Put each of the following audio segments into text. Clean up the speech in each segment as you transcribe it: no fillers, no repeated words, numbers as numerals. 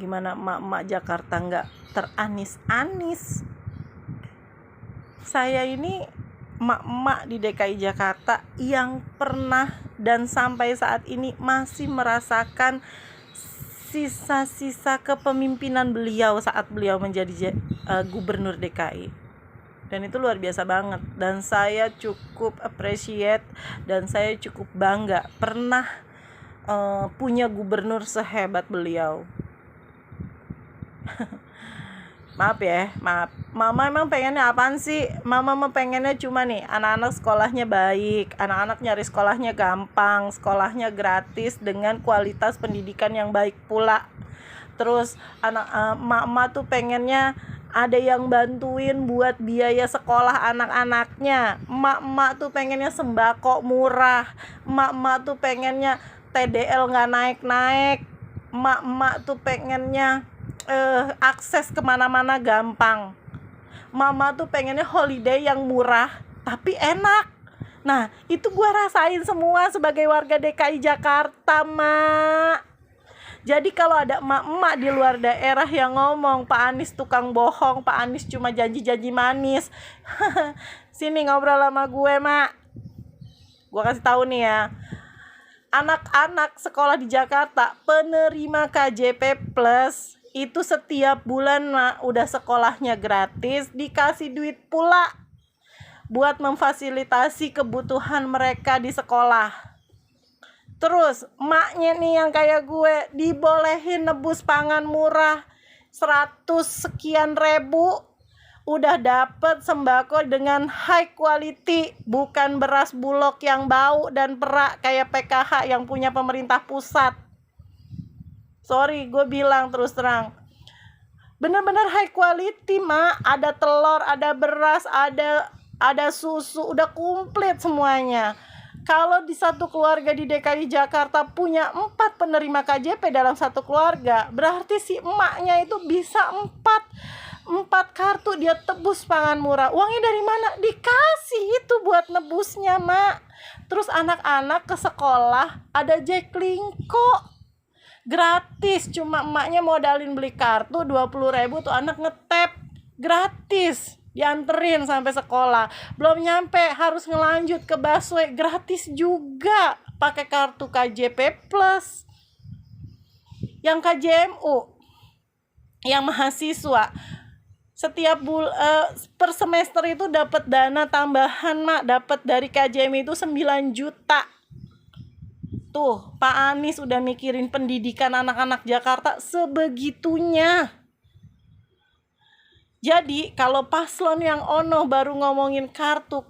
Gimana emak-emak Jakarta nggak teranis-anis? Saya ini emak-emak di DKI Jakarta yang pernah dan sampai saat ini masih merasakan sisa-sisa kepemimpinan beliau saat beliau menjadi gubernur DKI. Dan itu luar biasa banget, dan saya cukup appreciate dan saya cukup bangga pernah punya gubernur sehebat beliau. Maaf ya, maaf. Mama emang pengennya apaan sih? Mama pengennya cuma nih, anak-anak sekolahnya baik, anak-anak nyari sekolahnya gampang, sekolahnya gratis dengan kualitas pendidikan yang baik pula. Terus mama tuh pengennya ada yang bantuin buat biaya sekolah anak-anaknya. Emak tuh pengennya sembako murah. Emak tuh pengennya TDL nggak naik-naik. Emak tuh pengennya akses kemana-mana gampang. Mama tuh pengennya holiday yang murah tapi enak. Nah, itu gue rasain semua sebagai warga DKI Jakarta, Mak. Jadi kalau ada emak-emak di luar daerah yang ngomong Pak Anies tukang bohong, Pak Anies cuma janji-janji manis, sini ngobrol sama gue, Mak. Gue kasih tahu nih ya, anak-anak sekolah di Jakarta penerima KJP Plus itu setiap bulan, Mak, udah sekolahnya gratis, dikasih duit pula buat memfasilitasi kebutuhan mereka di sekolah. Terus emaknya nih yang kayak gue dibolehin nebus pangan murah 100 sekian ribu, udah dapet sembako dengan high quality, bukan beras bulog yang bau dan perak kayak PKH yang punya pemerintah pusat. Sorry, gue bilang terus terang, bener-bener high quality, Mak. Ada telur, ada beras, ada susu, udah komplit semuanya. Kalau di satu keluarga di DKI Jakarta punya 4 penerima KJP dalam satu keluarga, berarti si emaknya itu bisa 4 kartu dia tebus pangan murah. Uangnya dari mana? Dikasih itu buat nebusnya, Mak. Terus anak-anak ke sekolah ada Jaklingko gratis, cuma emaknya modalin beli kartu 20.000 tuh anak ngetep gratis, dianterin sampai sekolah. Belum nyampe harus ngelanjut ke busway, gratis juga pakai kartu KJP Plus. Yang KJMU, yang mahasiswa setiap per semester itu dapat dana tambahan, Mak. Dapat dari KJM itu 9 juta. Tuh, Pak Anies udah mikirin pendidikan anak-anak Jakarta sebegitunya. Jadi kalau paslon yang ono baru ngomongin kartu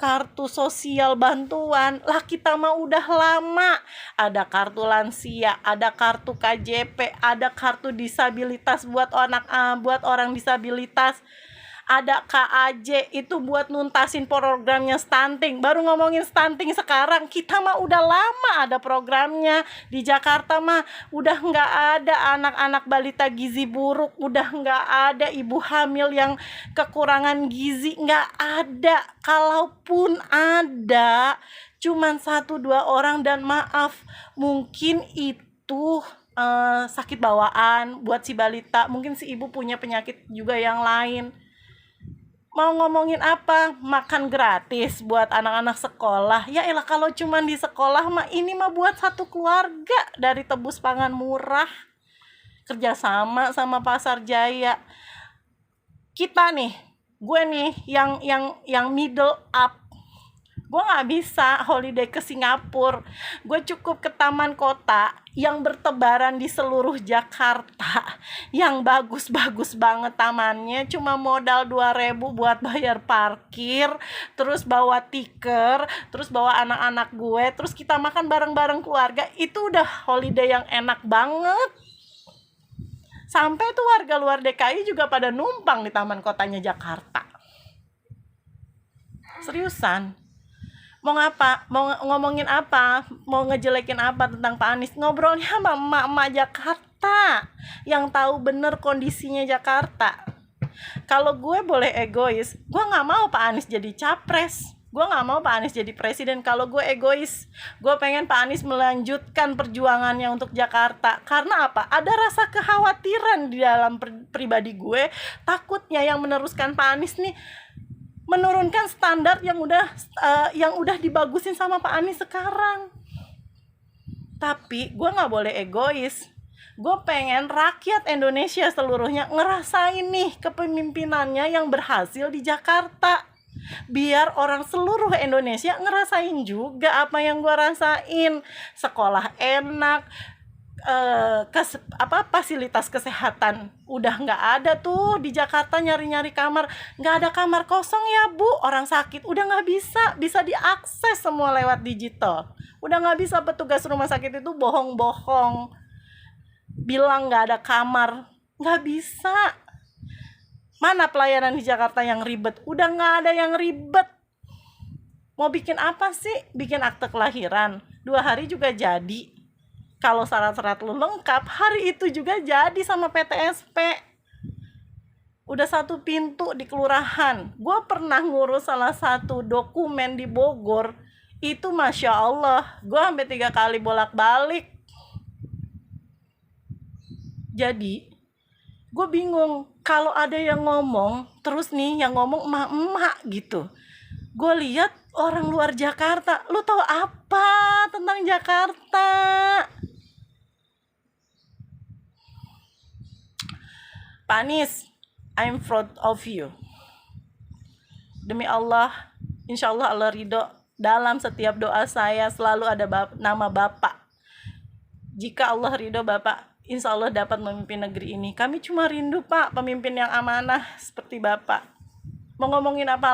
sosial bantuan, lah kita mah udah lama. Ada kartu lansia, ada kartu KJP, ada kartu disabilitas buat orang disabilitas, ada KAJ itu buat nuntasin programnya stunting. Baru ngomongin stunting sekarang, kita mah udah lama ada programnya. Di Jakarta mah udah nggak ada anak-anak balita gizi buruk, udah nggak ada ibu hamil yang kekurangan gizi, nggak ada. Kalaupun ada, cuman 1-2 orang, dan maaf, mungkin itu sakit bawaan buat si balita, mungkin si ibu punya penyakit juga yang lain. Mau ngomongin apa? Makan gratis buat anak-anak sekolah. Ya elah, kalau cuman di sekolah mah ini mah buat satu keluarga dari tebus pangan murah. Kerjasama sama Pasar Jaya. Kita nih, gue nih yang middle up. Gue gak bisa holiday ke Singapura. Gue cukup ke taman kota yang bertebaran di seluruh Jakarta, yang bagus-bagus banget tamannya, cuma modal 2.000 buat bayar parkir, terus bawa tiker, terus bawa anak-anak gue, terus kita makan bareng-bareng keluarga. Itu udah holiday yang enak banget. Sampai tuh warga luar DKI juga pada numpang di taman kotanya Jakarta. Seriusan. Mau ngapa? Mau ngomongin apa? Mau ngejelekin apa tentang Pak Anies? Ngobrolnya sama emak-emak Jakarta yang tahu bener kondisinya Jakarta. Kalau gue boleh egois, gue nggak mau Pak Anies jadi capres. Gue nggak mau Pak Anies jadi presiden. Kalau gue egois, gue pengen Pak Anies melanjutkan perjuangannya untuk Jakarta. Karena apa? Ada rasa kekhawatiran di dalam pribadi gue. Takutnya yang meneruskan Pak Anies nih menurunkan standar yang udah dibagusin sama Pak Anies sekarang. Tapi gue nggak boleh egois. Gue pengen rakyat Indonesia seluruhnya ngerasain nih kepemimpinannya yang berhasil di Jakarta. Biar orang seluruh Indonesia ngerasain juga apa yang gue rasain. Sekolah enak, fasilitas kesehatan udah nggak ada tuh di Jakarta. Nyari-nyari kamar, nggak ada kamar kosong ya Bu. Orang sakit udah nggak bisa diakses semua lewat digital. Udah nggak bisa petugas rumah sakit itu bohong-bohong bilang nggak ada kamar, nggak bisa. Mana pelayanan di Jakarta yang ribet? Udah nggak ada yang ribet. Mau bikin apa sih? Bikin akte kelahiran 2 hari juga jadi. Kalau syarat-syarat lu lengkap, hari itu juga jadi sama PTSP. Udah 1 pintu di kelurahan. Gue pernah ngurus salah satu dokumen di Bogor. Itu Masya Allah, gue sampai 3 kali bolak-balik. Jadi gue bingung kalau ada yang ngomong terus nih, yang ngomong emak-emak gitu. Gue lihat orang luar Jakarta, lu tahu apa tentang Jakarta? Pak Anies, I'm proud of you. Demi Allah, insya Allah Allah ridho. Dalam setiap doa saya selalu ada nama Bapak. Jika Allah ridho Bapak, insya Allah dapat memimpin negeri ini. Kami cuma rindu Pak, pemimpin yang amanah seperti Bapak. Mau ngomongin apa